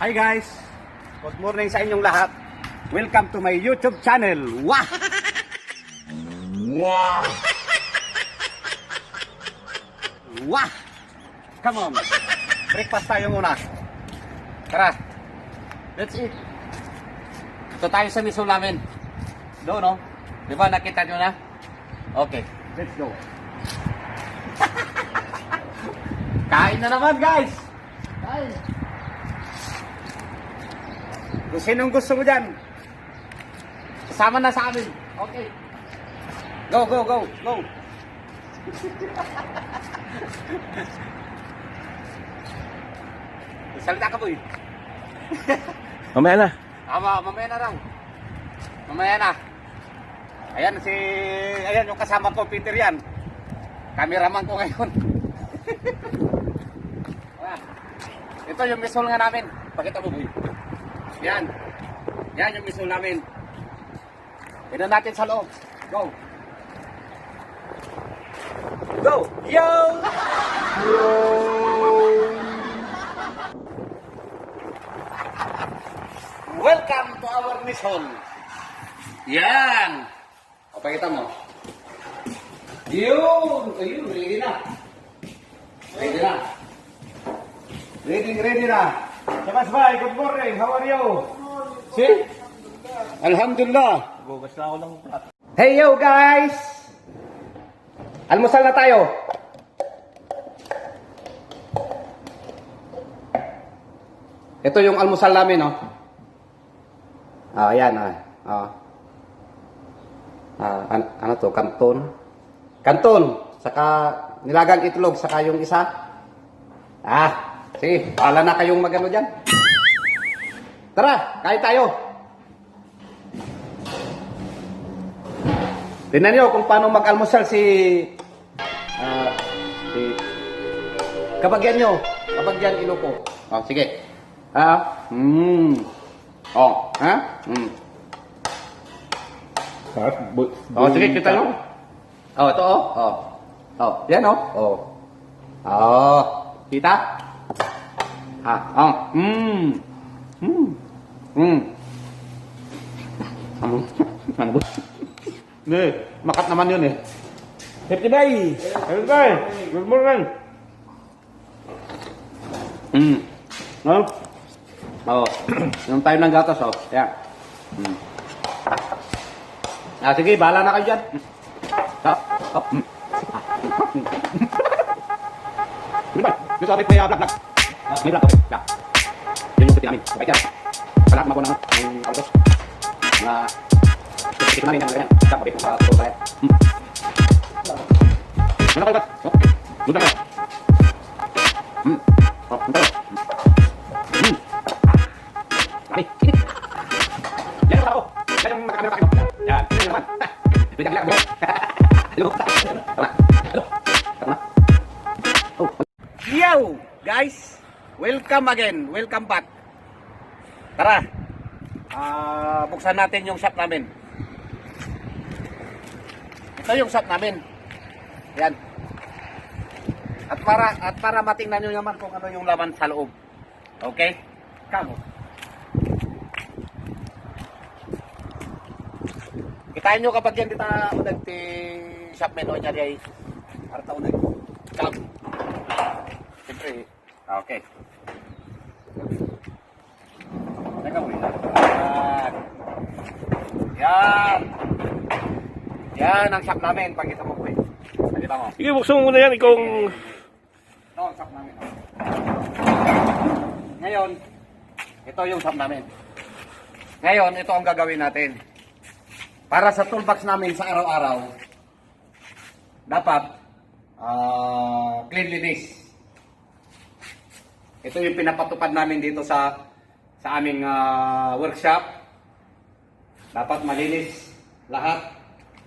Hi guys! Good morning sa inyong lahat. Welcome to my YouTube channel. Wah! Wow! Wah! Come on! Breakfast tayo muna. Tara! Let's eat. Ito tayo sa misol namin. Doon, no? Di ba nakita nyo na? Okay, let's go. Kain na naman guys! Kain! Kung sinong gusto mo dyan, kasama na sa amin. Okay. Go, go, go, go. Salita ka, boy. Mamaya na. Mamaya na lang. Mamaya na. Ayan yung kasama ko, Peter yan. Cameraman ko ngayon. Ito yung misol nga namin. Pakita mo, boy. Yan. Yan yung misol namin. Tignan natin sa loob. Go. Go. Yo! Welcome to our misol. Yan. O, pakita mo. Yun. Ayun, ready na. Ready na. Ready na. Sabas bye, good morning. How are you? See? Alhamdulillah. Bugas na ako ng plato. Hey yo guys! Almusal na tayo. Ito yung almusal namin, no? Ayan, ano to? Kanton. Kanton. Saka nilagang itlog. Saka yung isa. Sige. Bahala na kayong magano dyan. Tara, kain tayo. Tingnan nyo kung paano mag-almusal si kabagyan nyo. Kabagyan Iloco. Sige. Sige, kita nyo. Ito, yan, kita? Ano ba? Makat naman yun eh. Happy day! Happy day! Good morning! Yung tayo ng gatas, Yan. Sige, bahala na kayo dyan. Gusto kapit may vlog. May vlog, okay. Vlog. Yun yung piti namin. Okay, yan. Pala, kumakuha ng autos. Kita namin yan, ganyan. Stop, okay. Pagkakot tayo. Ano kayo ba? Doon na kayo. Doon tayo. Kami. Yan yung ako. Yan yung makakamera tayo. Yan. Yan naman. Bigyan lang, bro. Hello. Tama. Hello. Tama. Yo, guys. Welcome again. Welcome back. Tara. Buksan natin yung shop namin. Ito yung shop namin. Yan. At para matingnan nyo naman kung ano yung laman sa loob. Okay? Kamo. Kitain nyo kapag yan dito nagti shop menu niya ay para taon na. Kamo. Siyempre. Okay. Teka mo. Yan. Yan ang shop namin. Pagkita mo po eh. Pagkita mo. Sige, buksan mo muna yan. Ikaw Ito ang shop namin. Ngayon, ito yung shop namin. Ngayon, ito ang gagawin natin. Para sa toolbox namin sa araw-araw, dapat cleanliness. Ito yung pinapatupad namin dito sa aming workshop. Dapat malinis lahat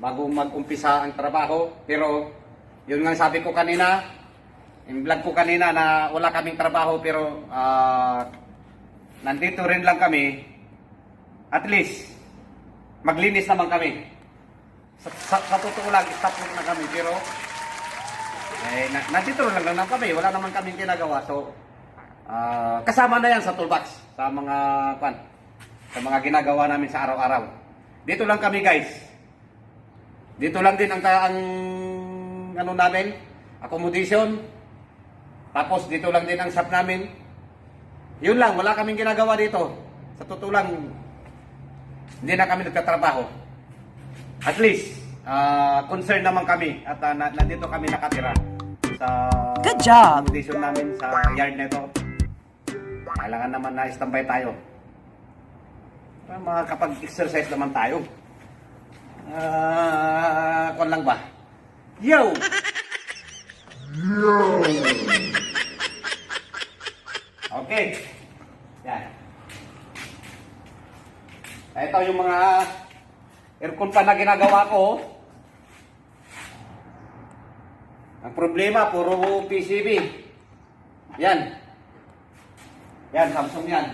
bago mag-umpisa ang trabaho. Pero yun nga sabi ko kanina, yung vlog ko kanina na wala kaming trabaho pero nandito rin lang kami. At least maglinis naman kami. Sa totoo lang, stop na kami pero nandito lang kami. Wala naman kaming ginagawa. So kasama na yan sa toolbox. sa mga sa mga ginagawa namin sa araw-araw. Dito lang kami, guys. Dito lang din ang ano namin, accommodation. Tapos dito lang din ang shop namin. Yun lang, wala kaming ginagawa dito. Sa totoo lang, hindi na kami nagtatrabaho. At least, concern naman kami at nandito kami nakatira sa Good job. accommodation namin sa yard na ito. Kailangan naman na standby tayo. Makakapag-exercise naman tayo. Kung lang ba? Yo! Okay. Yan. Ito yung mga aircon pa na ginagawa ko. Ang problema, puro PCB. Yan. Yan, Samsung yan.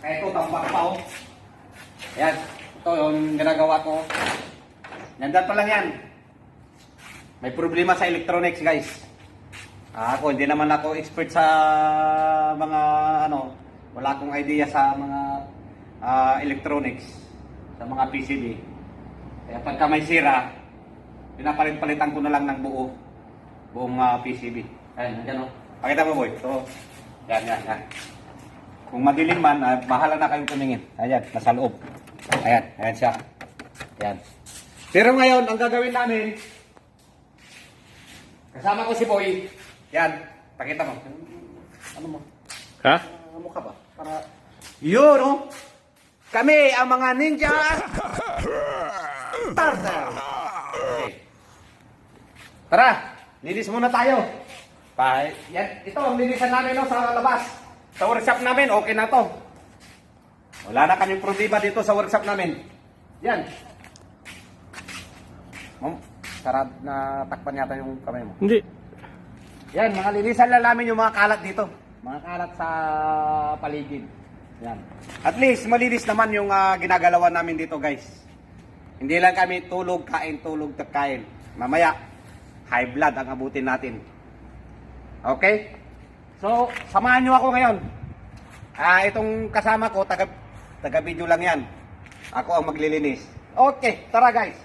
Kaya ito, tambak pa oh. Yan. Ito yung ginagawa ko. Nandun pa lang yan. May problema sa electronics, guys. Ako, hindi naman ako expert sa mga, wala akong idea sa mga electronics, sa mga PCB. Kaya pagka may sira, pinapalit-palitan ko na lang ng buong PCB. Ayan, nandiyan o. Pakita mo, boy. So, yan. Kung madilim man, bahala na kayong tumingin. Ayan, nasa loob. Ayan siya. Ayan. Pero ngayon, ang gagawin namin, kasama ko si Boy. Yan, pakita mo. Ano mo? Ha? Mukha ba? Para... Yun, oh! Kami, ang mga ninja! Tartar! Okay. Tara, linis muna tayo. Yan, ito, ang linisan namin no, sa labas. Sa workshop namin, okay na to. Wala na kaming problema dito sa workshop namin. Yan. Sarap na takpan yata yung kamay mo. Hindi. Yan, mga linisan lang namin yung mga kalat dito. Mga kalat sa paligid. Yan. At least, malinis naman yung ginagalawan namin dito, guys. Hindi lang kami tulog, kain, Mamaya, high blood ang abutin natin. Okay? So, samahan nyo ako ngayon. Itong kasama ko, taga-video lang yan. Ako ang maglilinis. Okay, tara guys.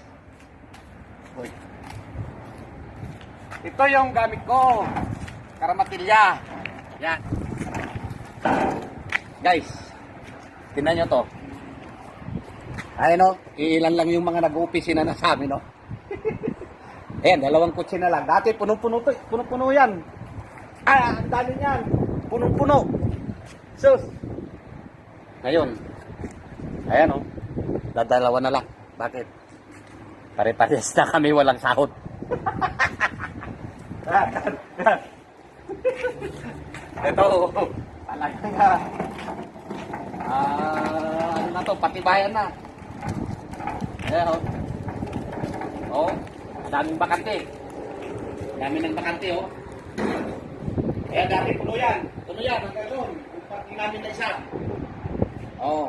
Uy. Ito yung gamit ko. Karamatilya. Yan. Guys, tingnan nyo to. Ayun o, iilan lang yung mga nag-uopisina na sa amin o. Ayan, 2 kutsi na lang. Dati punong-puno yan. Ang dami yan. Punong-puno. Sus. Ngayon, ayan o, dadalawa na lang. Bakit? Pare-pares na kami walang sahod. Ito, talagang ano na to, patibayan na. Ayan o. Oh, daming bakante. Dami ng bakante o. Kaya dati puno yan. Puno yan, hanggang doon. Kung parking namin na isa. Oh.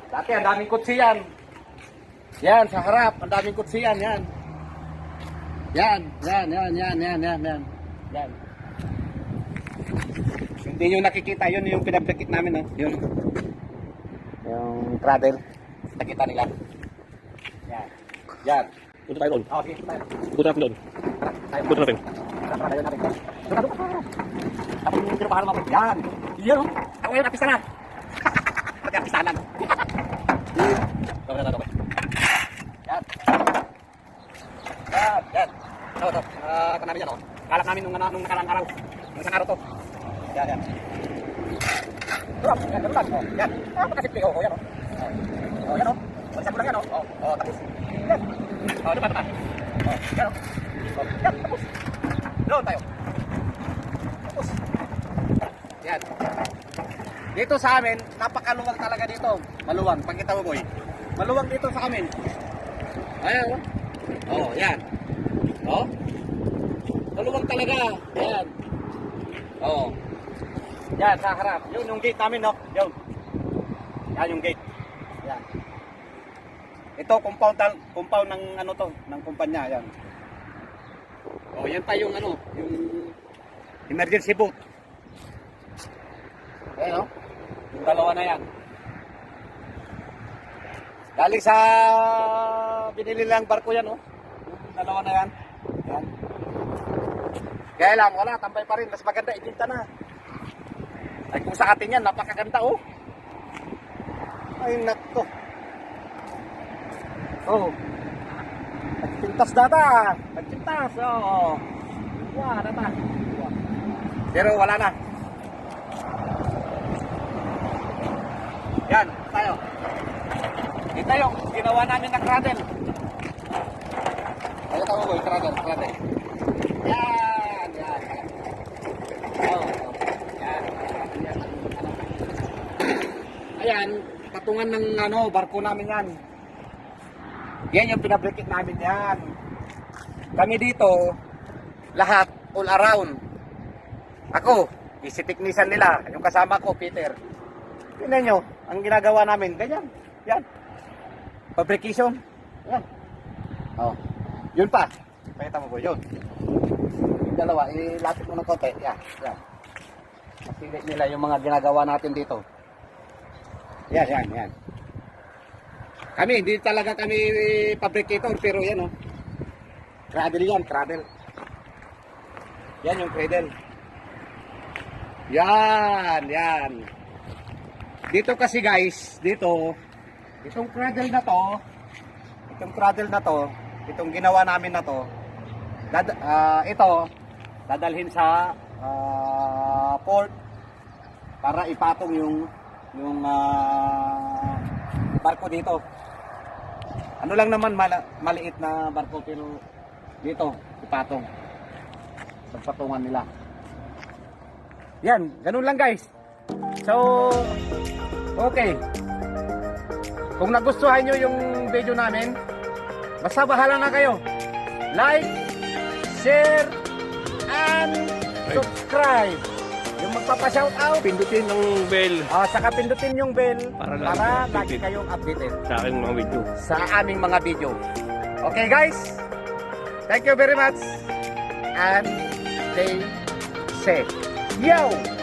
Dati ang daming kutsi yan. Yan, sa harap, ang daming kutsi yan, yan. Yan. Hindi nyo nakikita, yun yung pinagdakit namin, no? Yun. Yung cradle. Nakita nila. Yan. Punta tayo doon. Okay, tayo. Punta natin doon. Punta natin. Tara, tayo natin. Tara, tapos yung tinapahan mo. Yan. Yan, oh. Ako yun, artista na. Pag-artistanan. Okay. Yan. Yan. Ito. Namin yan, oh. Kalak namin nung nakarang araw. Nung isang araw to. Yan. Yan, ganun lang. Oh, yan. Pagkasipli ko. Oh, yan, oh. Oh, yan, oh. Balisan ko lang yan, oh. Oh, tapos. Yan. Oh, diba. Oh, yan, oh. Oh, yan, tapos. Doon tayo. Tapos. Yan. Dito sa amin, napakaluwag talaga dito. Maluwag. Pagkita mo, boy. Maluwag dito sa amin. Ayan, oh. Oh, yan. Oh. Maluwag talaga. Yan. Oh. Yan, sa harap. Yun, yung gate namin, no? Yun. Yan, yung gate. Yan. Ito, compound ng ano to, ng kumpanya. Yan. Oh, yan pa yung ano, yung emergency boot. Ayan, no? Yung dalawa na yan. Galing sa binili lang barko yan, oh. Yung dalawa na yan. Yan. Kaya lang, wala, tambay pa rin. Mas maganda, ibinta na. Ay, kung sa atin yan, napakaganda, oh. Ay, nakto. Oh. Nagpintas data. Nagpintas, oh. Wah, data. Pero wala na. Yan, tayo. Ito yung ginawa namin na cradle. Ayo tayo boy, cradle. Yan. Oh, yan. Ayan, patungan ng barko namin yan. Yan yung pinabrikit namin yan. Kami dito, lahat, all around. Ako, easy technician nila. Yung kasama ko, Peter. Tingnan nyo, ang ginagawa namin, ganyan. Yan. Fabrication. Yan. Oh. Yun pa. Pakita mo po, yun. Yung dalawa, ilapit mo ng konti. Yan. Masilit nila yung mga ginagawa natin dito. Yan. Kami, hindi talaga kami fabricator, pero yan, oh. Cradle yan, cradle. Yan yung cradle. Yan. Dito kasi guys, itong cradle na to, itong ginawa namin na to, dadalhin sa port para ipatong yung barko dito. Ano lang naman, maliit na barko, pero dito, ipatong. Pagpatungan nila. Yan, ganun lang guys. So, okay. Kung nagustuhan nyo yung video namin, basta bahala na kayo. Like, share, and subscribe. Yung magpapa-shoutout, Pindutin ang bell saka pindutin yung bell Para para lagi lagi updated. kayong updated sa aking mga video. sa aming mga video. Okay guys, thank you very much and stay safe. Yo!